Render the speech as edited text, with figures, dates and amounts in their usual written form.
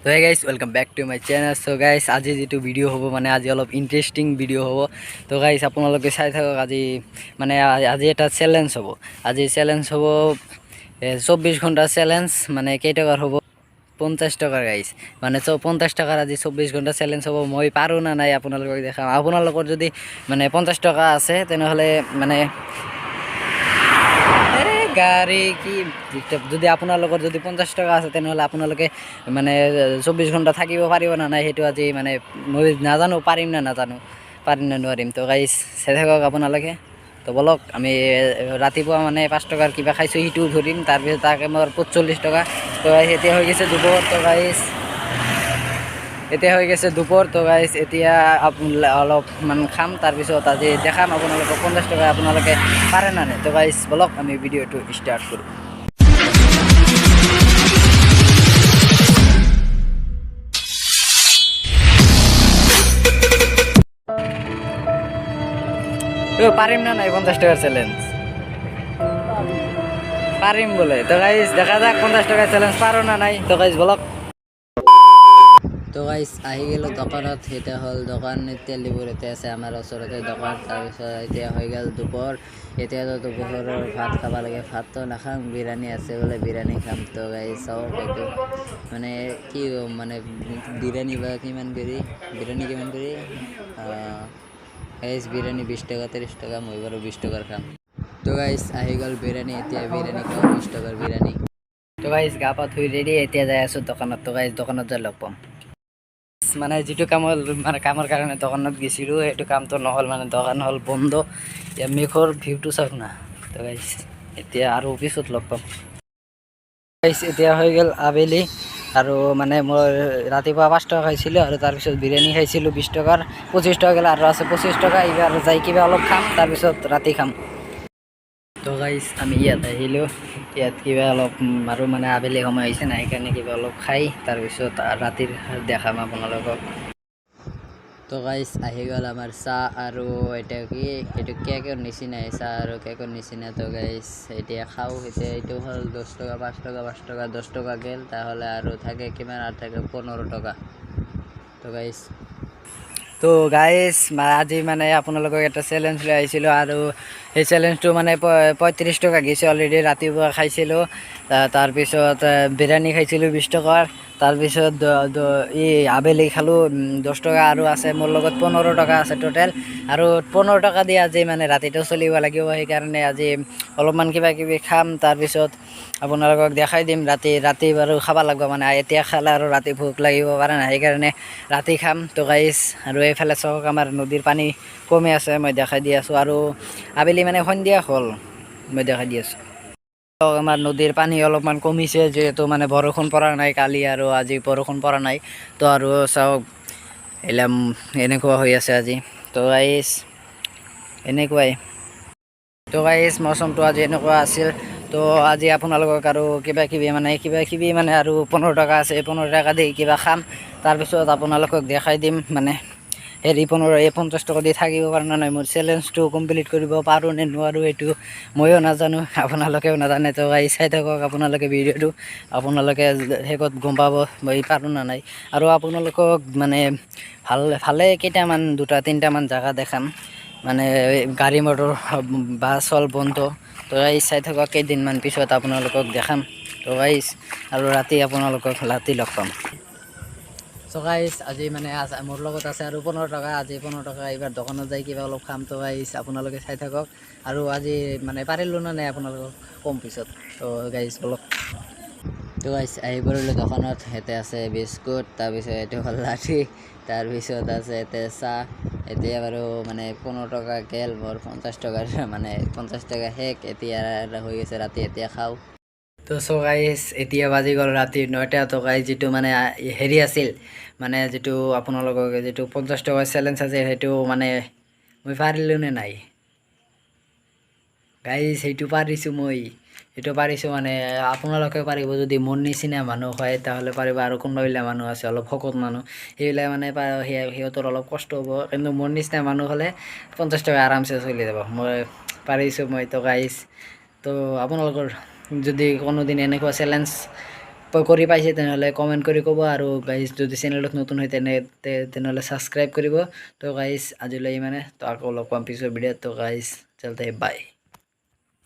তো hey guys welcome back to my channel. So' guys আজি যিটো ভিডিঅ' হ'ব মানে আজি অলপ ইণ্টাৰেষ্টিং ভিডিঅ' হ'ব। তো গাইজ আপোনালোকে চাই থাকক। আজি মানে আজি এটা চেলেঞ্জ হ'ব। আজি চেলেঞ্জ হ'ব 24 ঘণ্টা চেলেঞ্জ। মানে কেইটকাৰ হ'ব? 50 টকাৰ গাইজ। মানে 50 টকাৰ আজি 24 ঘণ্টা চেলেঞ্জ হ'ব। মই পাৰোঁ না নাই আপোনালোকক দেখাম। আপোনালোকৰ যদি মানে 50 টকা আছে তেনেহ'লে মানে গাড়ী কি যদি আপোনালোকৰ যদি 50 টকা আছে তেনেহ'লে আপোনালোকে মানে 24 ঘণ্টা থাকিব পাৰিব না নাই সেইটো আজি মানে মই নাজানো, পাৰিম না নাজানো, পাৰিম না নোৱাৰিম। তো গাইজ চাই থাকক আপোনালোকে। তো বলক আমি ৰাতিপুৱা মানে 5 টকাৰ কিবা খাইছোঁ সিটোও ধৰিম। তাৰপিছত তাকে মোৰ 45 টকা। তো এতিয়া হৈ গৈছে দুপৰ। তো গাইজ এতিয়া হৈ গৈছে দুপৰ। তো গাইজ এতিয়া অলপমান খাম, তাৰপিছত আজি দেখাম আপোনালোকক 50 টকা আপোনালোকে পাৰে না নাই। তো গাইজ বলক আমি ভিডিঅ'টো ষ্টাৰ্ট কৰোঁ। পাৰিম না নাই 50 টকাৰ চেলেঞ্জ? পাৰিম বোলে। তো গাইজ দেখা যাক 50 টকাৰ চেলেঞ্জ পাৰো না নাই। তো গাইজ বলক। তো গাইজ আহি গ'লোঁ দোকানত। এতিয়া হ'ল দোকান এতিয়া লিবুৰতে আছে আমাৰ ওচৰতে দোকান। তাৰপিছত এতিয়া হৈ গ'ল দুপৰ। এতিয়াতো দুপৰৰ ভাত খাব লাগে। ভাতটো নাখাম, বিৰিয়ানী আছে বোলে বিৰিয়ানী খাম। তো গাইজ চাওক এইটো মানে কি মানে বিৰিয়ানী বা কিমান কৰি বিৰিয়ানী কিমান কৰি গাইজ বিৰিয়ানী 20 টকা 30 টকা। মই বাৰু 20 টকাৰ খাম। তো গাইজ আহি গ'ল বিৰিয়ানী। এতিয়া বিৰিয়ানী খাওঁ, 20 টকাৰ বিৰিয়ানী। তো গাইজ গা পা ধুই ৰেডি এতিয়া যাই আছোঁ দোকানত। তো গাইজ দোকানত যাই লগ পাম। মানে যিটো কামৰ কাৰণে দোকানত গৈছিলোঁ সেইটো কামটো নহ'ল, মানে দোকান হ'ল বন্ধ। এতিয়া মেঘৰ ভিউটো চাওক না। তো গাইজ এতিয়া আৰু পিছত লগ পাম। গাইজ এতিয়া হৈ গ'ল আবেলি আৰু মানে মই ৰাতিপুৱা 5 টকা খাইছিলোঁ আৰু তাৰপিছত বিৰিয়ানী খাইছিলোঁ 20 টকাৰ। 25 টকা গ'ল আৰু আছে 25 টকা। এইবাৰ যাই কিবা অলপ খাম, তাৰপিছত ৰাতি খাম। তো গাইজ আমি ইয়াত আহিলোঁ। ইয়াত কিবা অলপ আৰু মানে আবেলি সময় আহিছে না, সেইকাৰণে কিবা অলপ খাই তাৰপিছত ৰাতিৰ দেখাম আপোনালোকক। তো গাইজ আহি গ'ল আমাৰ চাহ আৰু এতিয়া কি এইটো কেকৰ নিচিনাই চাহ আৰু কেকৰ নিচিনা। তো গাইজ এতিয়া খাওঁ। এতিয়া এইটো হ'ল 10 টকা 5 টকা 5 টকা 10 টকা গ'ল। তাহ'লে আৰু থাকে কিমান? আৰু থাকে 15 টকা। তো গাইজ আজি মানে আপোনালোকক এটা চেলেঞ্জ লৈ আহিছিলোঁ আৰু সেই চেলেঞ্জটো মানে 35 টকা গৈছে অলৰেডি। ৰাতিপুৱা খাইছিলোঁ, তাৰপিছত বিৰিয়ানী খাইছিলোঁ 20 টকাৰ। তাৰপিছত আবেলি খালোঁ 10 টকা আৰু আছে মোৰ লগত 15 টকা আছে টোটেল। আৰু 15 টকা দি আজি মানে ৰাতিটো চলিব লাগিব। সেইকাৰণে আজি অলপমান কিবা কিবি খাম, তাৰপিছত আপোনালোকক দেখাই দিম। ৰাতি বাৰু খাব লাগিব, মানে এতিয়া খালে আৰু ৰাতি ভোক লাগিব পাৰে নাই, সেইকাৰণে ৰাতি খাম। তো গাইজ আৰু এইফালে চাওক আমাৰ নদীৰ পানী কমি আছে, মই দেখাই দি আছোঁ। আৰু আবেলি মানে সন্ধিয়া হ'ল, মই দেখাই দি আছোঁ। আমাৰ নদীৰ পানী অলপমান কমিছে, যিহেতু মানে বৰষুণ পৰা নাই কালি আৰু আজি বৰষুণ পৰা নাই। তো আৰু চাওক এনেকুৱা হৈ আছে আজি। তো গাইজ এনেকুৱাই। তো গাইজ মৌচমটো আজি এনেকুৱা আছিল। তো আজি আপোনালোকক আৰু কিবা কিবি মানে আৰু 15 টকা আছে, 15 টকা দি কিবা খাম, তাৰপিছত আপোনালোকক দেখাই দিম মানে 50 টকা দি থাকিব পৰা নাই। মোৰ চেলেঞ্জটো কমপ্লিট কৰিব পাৰোঁ নে নোৱাৰোঁ এইটো ময়ো নাজানো, আপোনালোকেও নাজানে। তো গাইজ চাই থাকক আপোনালোকে ভিডিঅ'টো, আপোনালোকে শেষত গম পাব মই পাৰোঁ না নাই। আৰু আপোনালোকক মানে ভালে কেইটামান 2-3টামান জেগা দেখাম, মানে গাড়ী মটৰ বাছ হ'ল বন্ধ। তো গাইজ চাই থাকক, কেইদিনমান পিছত আপোনালোকক দেখাম। তো গাইজ আৰু ৰাতি আপোনালোকক ৰাতি লগ পাম। চ' গাইজ আজি মানে মোৰ লগত আছে আৰু 15 টকা। আজি 15 টকা এইবাৰ দোকানত যাই কিবা অলপ খাম। তো গাইজ আপোনালোকে চাই থাকক। আৰু আজি মানে পাৰিলোঁ না নাই আপোনালোকক কম পিছত। তো গাইজ বলক। তো গাইজ আহি পৰিলোঁ দোকানত। ইয়াতে আছে বিস্কুট, তাৰপিছত এইটো হ'ল লাঠি, তাৰপিছত আছে ইয়াতে চাহ। এতিয়া বাৰু মানে 15 টকা গ'ল মোৰ, 50 টকাৰ মানে 50 টকা শেষ। এতিয়া হৈ গৈছে ৰাতি, এতিয়া খাওঁ। তো গাইজ এতিয়া বাজি গ'ল ৰাতি 9টা। তো গাইজ যিটো মানে হেৰি আছিল, মানে যিটো আপোনালোকক যিটো 50 টকাৰ চেলেঞ্জ আছে সেইটো মানে মই পাৰিলোঁ নে নাই গাইজ? সেইটো পাৰিছোঁ মই, সেইটো পাৰিছোঁ। মানে আপোনালোকে পাৰিব যদি মোৰ নিচিনা মানুহ হয়, তাহ'লে পাৰিব। আৰু কোনোবাবিলাক মানুহ আছে অলপ শকত মানুহ, সেইবিলাক মানে সিহঁতৰ অলপ কষ্ট হ'ব। কিন্তু মোৰ নিচিনা মানুহ হ'লে 50 টকা আৰামছে চলি যাব। মই পাৰিছোঁ মই। তো গাইজ তো আপোনালোকৰ যদি কোনোদিন এনেকুৱা চেলেঞ্জ কৰি পাইছে তেনেহ'লে কমেণ্ট কৰি ক'ব আৰু গাইজ যদি চেনেলত নতুন হয় তেনেহ'লে ছাবস্ক্ৰাইব কৰিব তো গাইজ আজিলৈ ইমানে তো আকৌ লগ পাম পিছৰ ভিডিঅ'ত তো গাইজ চলতে বাই